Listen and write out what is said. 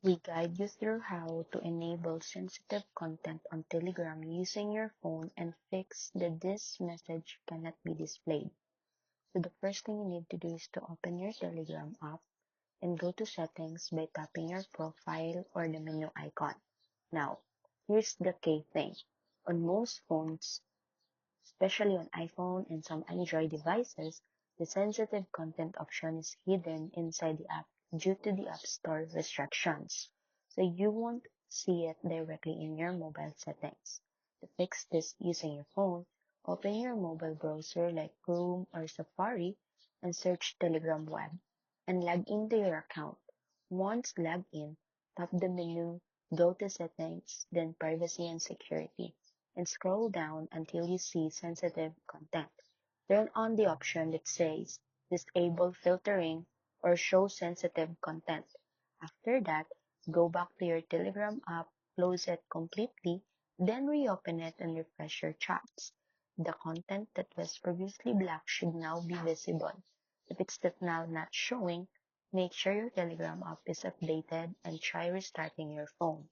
We guide you through how to enable sensitive content on Telegram using your phone and fix that this message cannot be displayed. So the first thing you need to do is to open your Telegram app and go to settings by tapping your profile or the menu icon. Now, here's the key thing. On most phones, especially on iPhone and some Android devices, the sensitive content option is hidden inside the app due to the App Store restrictions. So you won't see it directly in your mobile settings. To fix this using your phone, open your mobile browser like Chrome or Safari and search Telegram Web and log into your account. Once logged in, tap the menu, go to Settings, then Privacy and Security, and scroll down until you see sensitive content. Turn on the option that says Disable Filtering or Show Sensitive Content. After that, go back to your Telegram app, close it completely, then reopen it and refresh your chats. The content that was previously black should now be visible. If it's now not showing, make sure your Telegram app is updated and try restarting your phone.